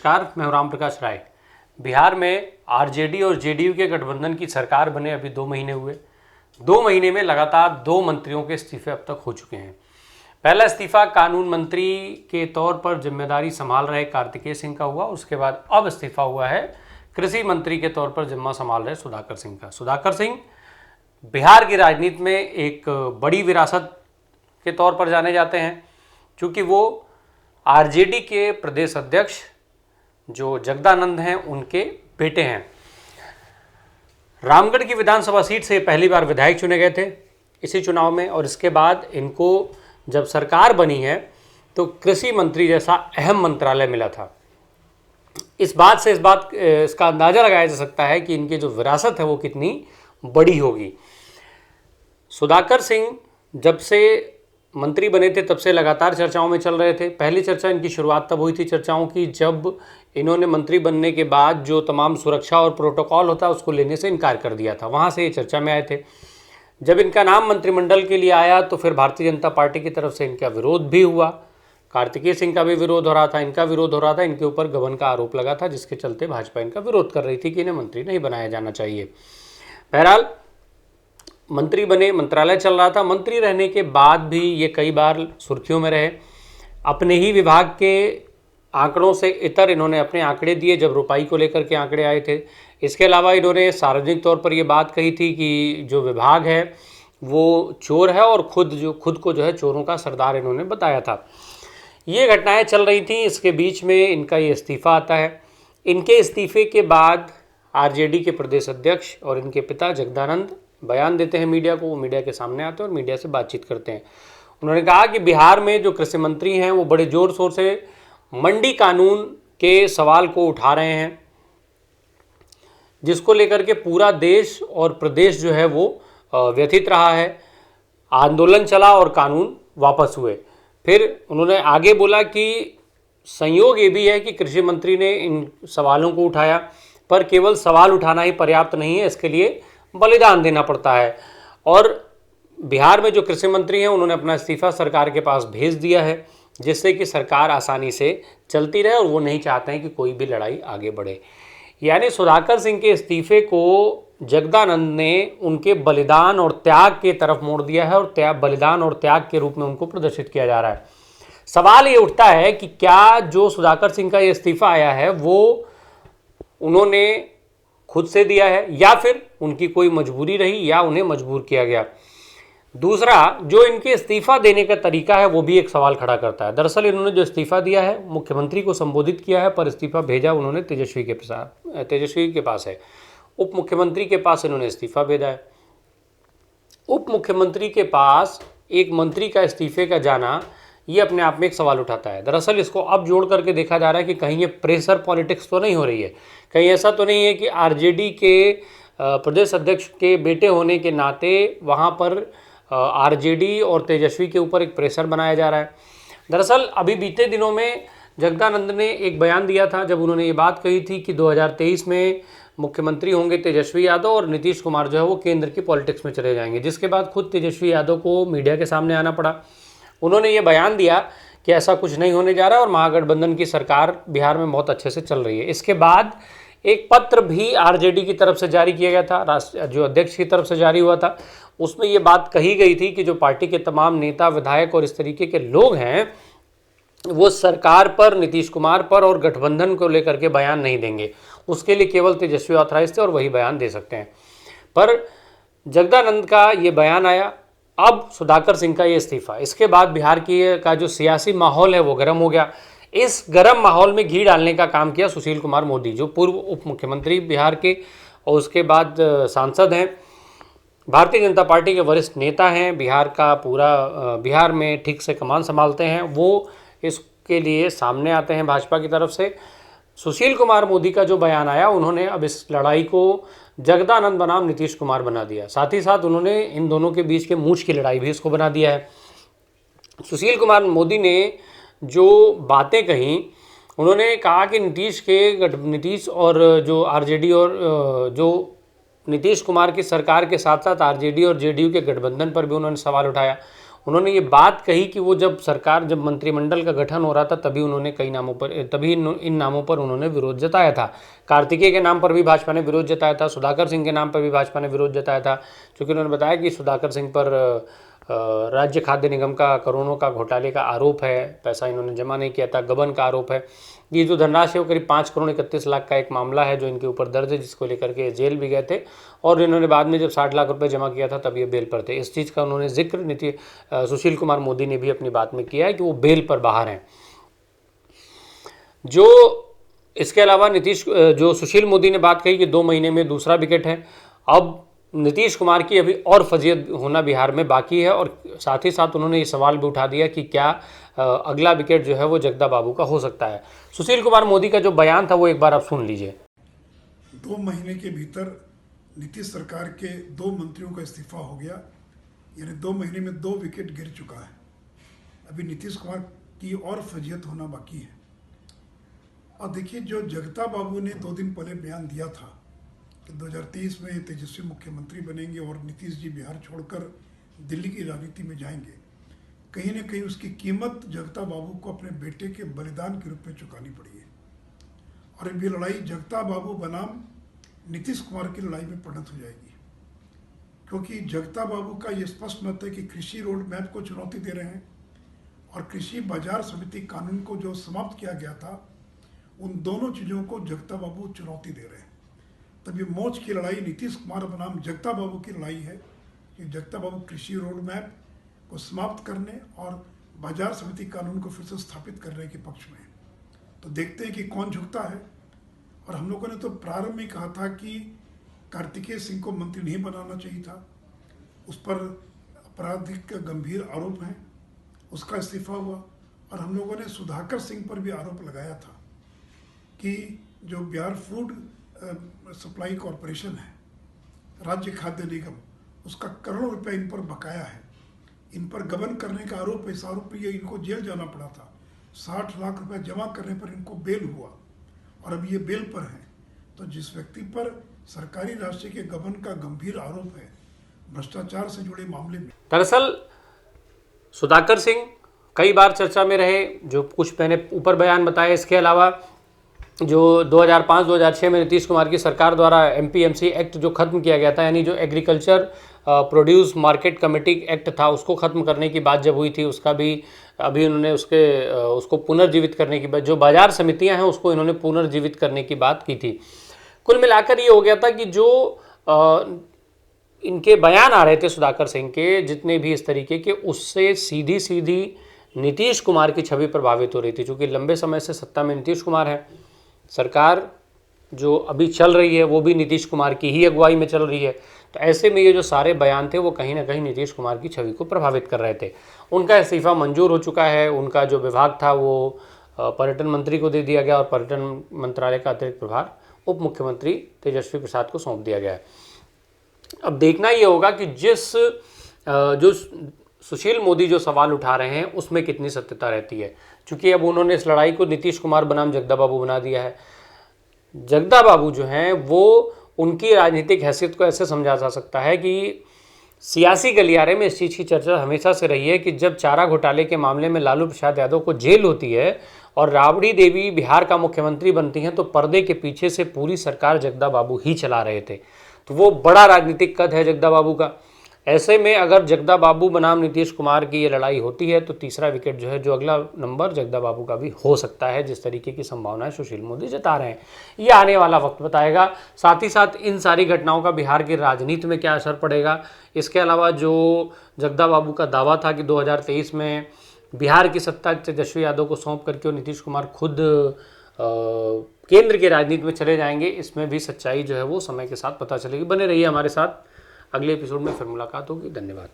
नमस्कार, मैं हूं राम प्रकाश राय। बिहार में आरजेडी और जेडीयू के गठबंधन की सरकार बने अभी 2 महीने हुए। 2 महीने में लगातार 2 मंत्रियों के इस्तीफे अब तक हो चुके हैं। पहला इस्तीफा कानून मंत्री के तौर पर जिम्मेदारी संभाल रहे कार्तिकेय सिंह का हुआ। उसके बाद अब इस्तीफा हुआ है कृषि मंत्री के तौर पर जिम्मा संभाल रहे सुधाकर सिंह का। सुधाकर सिंह बिहार की राजनीति में एक बड़ी विरासत के तौर पर जाने जाते हैं, क्योंकि वो आरजेडी के प्रदेश अध्यक्ष जो जगदानंद हैं उनके बेटे हैं। रामगढ़ की विधानसभा सीट से पहली बार विधायक चुने गए थे इसी चुनाव में, और इसके बाद इनको जब सरकार बनी है तो कृषि मंत्री जैसा अहम मंत्रालय मिला था। इसका अंदाजा लगाया जा सकता है कि इनकी जो विरासत है वो कितनी बड़ी होगी। सुधाकर सिंह जब से मंत्री बने थे तब से लगातार चर्चाओं में चल रहे थे। पहली चर्चा इनकी शुरुआत तब हुई थी चर्चाओं की जब इन्होंने मंत्री बनने के बाद जो तमाम सुरक्षा और प्रोटोकॉल होता है उसको लेने से इनकार कर दिया था। वहाँ से ये चर्चा में आए थे। जब इनका नाम मंत्रिमंडल के लिए आया तो फिर भारतीय जनता पार्टी की तरफ से इनका विरोध भी हुआ। कार्तिकेय सिंह का भी विरोध हो रहा था, इनका विरोध हो रहा था, इनके ऊपर गबन का आरोप लगा था, जिसके चलते भाजपा इनका विरोध कर रही थी कि इन्हें मंत्री नहीं बनाया जाना चाहिए। बहरहाल मंत्री बने, मंत्रालय चल रहा था। मंत्री रहने के बाद भी ये कई बार सुर्खियों में रहे। अपने ही विभाग के आंकड़ों से इतर इन्होंने अपने आंकड़े दिए जब रुपाई को लेकर के आंकड़े आए थे। इसके अलावा इन्होंने सार्वजनिक तौर पर ये बात कही थी कि जो विभाग है वो चोर है, और खुद को जो है चोरों का सरदार इन्होंने बताया था। ये घटनाएं चल रही थी। इसके बीच में इनका ये इस्तीफा आता है। इनके इस्तीफे के बाद आरजेडी के प्रदेश अध्यक्ष और इनके पिता जगदानंद बयान देते हैं मीडिया को। वो मीडिया के सामने आते हैं और मीडिया से बातचीत करते हैं। उन्होंने कहा कि बिहार में जो कृषि मंत्री हैं वो बड़े जोर शोर से मंडी कानून के सवाल को उठा रहे हैं, जिसको लेकर के पूरा देश और प्रदेश जो है वो व्यथित रहा है। आंदोलन चला और कानून वापस हुए। फिर उन्होंने आगे बोला कि संयोग ये भी है कि कृषि मंत्री ने इन सवालों को उठाया, पर केवल सवाल उठाना ही पर्याप्त नहीं है, इसके लिए बलिदान देना पड़ता है। और बिहार में जो कृषि मंत्री हैं उन्होंने अपना इस्तीफा सरकार के पास भेज दिया है, जिससे कि सरकार आसानी से चलती रहे, और वो नहीं चाहते हैं कि कोई भी लड़ाई आगे बढ़े। यानी सुधाकर सिंह के इस्तीफे को जगदानंद ने उनके बलिदान और त्याग के तरफ मोड़ दिया है, और बलिदान और त्याग के रूप में उनको प्रदर्शित किया जा रहा है। सवाल ये उठता है कि क्या जो सुधाकर सिंह का ये इस्तीफा आया है वो उन्होंने खुद से दिया है, या फिर उनकी कोई मजबूरी रही, या उन्हें मजबूर किया गया। दूसरा, जो इनके इस्तीफा देने का तरीका है वो भी एक सवाल खड़ा करता है। दरअसल इन्होंने जो इस्तीफा दिया है मुख्यमंत्री को संबोधित किया है, पर इस्तीफा भेजा उन्होंने तेजस्वी के पास है। उप मुख्यमंत्री के पास इन्होंने इस्तीफा भेजा है। उप मुख्यमंत्री के पास एक मंत्री का इस्तीफे का जाना ये अपने आप में एक सवाल उठाता है। दरअसल इसको अब जोड़ करके देखा जा रहा है कि कहीं ये प्रेशर पॉलिटिक्स तो नहीं हो रही है, कहीं ऐसा तो नहीं है कि आरजेडी के प्रदेश अध्यक्ष के बेटे होने के नाते वहाँ पर आरजेडी और तेजस्वी के ऊपर एक प्रेशर बनाया जा रहा है। दरअसल अभी बीते दिनों में जगदानंद ने एक बयान दिया था, जब उन्होंने ये बात कही थी कि 2023 में मुख्यमंत्री होंगे तेजस्वी यादव और नीतीश कुमार जो है वो केंद्र की पॉलिटिक्स में चले जाएंगे, जिसके बाद खुद तेजस्वी यादव को मीडिया के सामने आना पड़ा। उन्होंने ये बयान दिया कि ऐसा कुछ नहीं होने जा रहा है और महागठबंधन की सरकार बिहार में बहुत अच्छे से चल रही है। इसके बाद एक पत्र भी आरजेडी की तरफ से जारी किया गया था, जो अध्यक्ष की तरफ से जारी हुआ था। उसमें ये बात कही गई थी कि जो पार्टी के तमाम नेता, विधायक और इस तरीके के लोग हैं वो सरकार पर, नीतीश कुमार पर और गठबंधन को लेकर के बयान नहीं देंगे। उसके लिए केवल तेजस्वी ऑथराइज थे और वही बयान दे सकते हैं। पर जगदानंद का ये बयान आया, अब सुधाकर सिंह का ये इस्तीफा, इसके बाद बिहार का जो सियासी माहौल है वो गर्म हो गया। इस गर्म माहौल में घी डालने का काम किया सुशील कुमार मोदी, जो पूर्व उप मुख्यमंत्री बिहार के और उसके बाद सांसद हैं, भारतीय जनता पार्टी के वरिष्ठ नेता हैं, बिहार में ठीक से कमान संभालते हैं। वो इसके लिए सामने आते हैं भाजपा की तरफ से। सुशील कुमार मोदी का जो बयान आया, उन्होंने अब इस लड़ाई को जगदानंद बनाम नीतीश कुमार बना दिया। साथ ही साथ उन्होंने इन दोनों के बीच के मूंछ की लड़ाई भी इसको बना दिया है। सुशील कुमार मोदी ने जो बातें कहीं, उन्होंने कहा कि नीतीश और जो आरजेडी और जो नीतीश कुमार की सरकार के साथ साथ आरजेडी और जेडीयू के गठबंधन पर भी उन्होंने सवाल उठाया। उन्होंने ये बात कही कि वो जब मंत्रिमंडल का गठन हो रहा था तभी उन्होंने इन नामों पर उन्होंने विरोध जताया था। कार्तिकेय के नाम पर भी भाजपा ने विरोध जताया था, सुधाकर सिंह के नाम पर भी भाजपा ने विरोध जताया था, क्योंकि उन्होंने बताया कि सुधाकर सिंह पर राज्य खाद्य निगम का करोड़ों का घोटाले का आरोप है, पैसा इन्होंने जमा नहीं किया था, गबन का आरोप है। ये जो धनराशि है वो करीब 5,31,00,000 का एक मामला है जो इनके ऊपर दर्ज है, जिसको लेकर के जेल भी गए थे और इन्होंने बाद में जब 60 लाख रुपए जमा किया था तब ये बेल पर थे। इस चीज़ का उन्होंने जिक्र सुशील कुमार मोदी ने भी अपनी बात में किया है कि वो बेल पर बाहर हैं। जो इसके अलावा जो सुशील मोदी ने बात कही कि 2 महीने में दूसरा विकेट है। अब नीतीश कुमार की अभी और फजीहत होना बिहार में बाकी है और साथ ही साथ उन्होंने ये सवाल भी उठा दिया कि क्या अगला विकेट जो है वो जगदा बाबू का हो सकता है। सुशील कुमार मोदी का जो बयान था वो एक बार आप सुन लीजिए। 2 महीने के भीतर नीतीश सरकार के 2 मंत्रियों का इस्तीफा हो गया, यानी 2 महीने में 2 विकेट गिर चुका है। अभी नीतीश कुमार की और फजीहत होना बाकी है। और देखिए, जो जगदा बाबू ने 2 दिन पहले बयान दिया था कि 2023 में तेजस्वी मुख्यमंत्री बनेंगे और नीतीश जी बिहार छोड़कर दिल्ली की राजनीति में जाएंगे, कहीं ना कहीं उसकी कीमत जगदा बाबू को अपने बेटे के बलिदान के रूप में चुकानी पड़ी है। और अब ये लड़ाई जगदा बाबू बनाम नीतीश कुमार की लड़ाई में परिणत हो जाएगी, क्योंकि जगदा बाबू का ये स्पष्ट मत है कि कृषि रोड मैप को चुनौती दे रहे हैं और कृषि बाजार समिति कानून को जो समाप्त किया गया था, उन दोनों चीज़ों को जगदा बाबू चुनौती दे रहे हैं। तब ये मोच की लड़ाई नीतीश कुमार बनाम जगदा बाबू की लड़ाई है कि जगदा बाबू कृषि रोड मैप को समाप्त करने और बाजार समिति कानून को फिर से स्थापित करने के पक्ष में। तो देखते हैं कि कौन झुकता है। और हम लोगों ने तो प्रारंभ में कहा था कि कार्तिकेय सिंह को मंत्री नहीं बनाना चाहिए था, उस पर आपराधिक गंभीर आरोप हैं, उसका इस्तीफा हुआ। और हम लोगों ने सुधाकर सिंह पर भी आरोप लगाया था कि जो बिहार फूड सप्लाई कॉरपोरेशन है, राज्य खाद्य निगम, उसका करोड़ों रुपए इन पर बकाया है, इन पर गबन करने का आरोप है। इस आरोप पर इनको जेल जाना पड़ा था। 60 लाख रुपए जमा करने पर इनको बेल हुआ और अब ये बेल पर हैं। तो जिस व्यक्ति पर सरकारी राशि के गबन का गंभीर आरोप है, भ्रष्टाचार से जुड़े मामले में, दरअसल सुधाकर सिंह कई बार चर्चा में रहे, जो कुछ मैंने ऊपर बयान बताए। इसके अलावा जो 2005-2006 में नीतीश कुमार की सरकार द्वारा MPMC एक्ट जो ख़त्म किया गया था, यानी जो agriculture produce market committee act था, उसको ख़त्म करने की बात जब हुई थी, उसका भी अभी उन्होंने उसको पुनर्जीवित करने की बात, जो बाजार समितियां हैं उसको इन्होंने पुनर्जीवित करने की बात की थी। कुल मिलाकर ये हो गया था कि जो इनके बयान आ रहे थे सुधाकर सिंह के, जितने भी इस तरीके के, उससे सीधी सीधी नीतीश कुमार की छवि प्रभावित हो रही थी, क्योंकि लंबे समय से सत्ता में नीतीश कुमार है। सरकार जो अभी चल रही है वो भी नीतीश कुमार की ही अगुवाई में चल रही है। तो ऐसे में ये जो सारे बयान थे वो कहीं ना कहीं नीतीश कुमार की छवि को प्रभावित कर रहे थे। उनका इस्तीफा मंजूर हो चुका है। उनका जो विभाग था वो पर्यटन मंत्री को दे दिया गया और पर्यटन मंत्रालय का अतिरिक्त प्रभार उप मुख्यमंत्री तेजस्वी प्रसाद को सौंप दिया गया है। अब देखना ये होगा कि जो सुशील मोदी जो सवाल उठा रहे हैं उसमें कितनी सत्यता रहती है, क्योंकि अब उन्होंने इस लड़ाई को नीतीश कुमार बनाम जगदा बाबू बना दिया है। जगदा बाबू जो हैं वो उनकी राजनीतिक हैसियत को ऐसे समझा जा सकता है कि सियासी गलियारे में इस चीज़ की चर्चा हमेशा से रही है कि जब चारा घोटाले के मामले में लालू प्रसाद यादव को जेल होती है और राबड़ी देवी बिहार का मुख्यमंत्री बनती हैं, तो पर्दे के पीछे से पूरी सरकार जगदा बाबू ही चला रहे थे। तो वो बड़ा राजनीतिक कद है जगदा बाबू का। ऐसे में अगर जगदा बाबू बनाम नीतीश कुमार की ये लड़ाई होती है तो तीसरा विकेट जो है, जो अगला नंबर जगदा बाबू का भी हो सकता है, जिस तरीके की संभावनाएं सुशील मोदी जता रहे हैं। ये आने वाला वक्त बताएगा। साथ ही साथ इन सारी घटनाओं का बिहार की राजनीति में क्या असर पड़ेगा। इसके अलावा जो जगदा बाबू का दावा था कि 2023 में बिहार की सत्ता तेजस्वी यादव को सौंप करके और नीतीश कुमार खुद केंद्र की राजनीति में चले जाएंगे, इसमें भी सच्चाई जो है वो समय के साथ पता चलेगी। बने रहिए हमारे साथ, अगले एपिसोड में फिर मुलाकात होगी। धन्यवाद।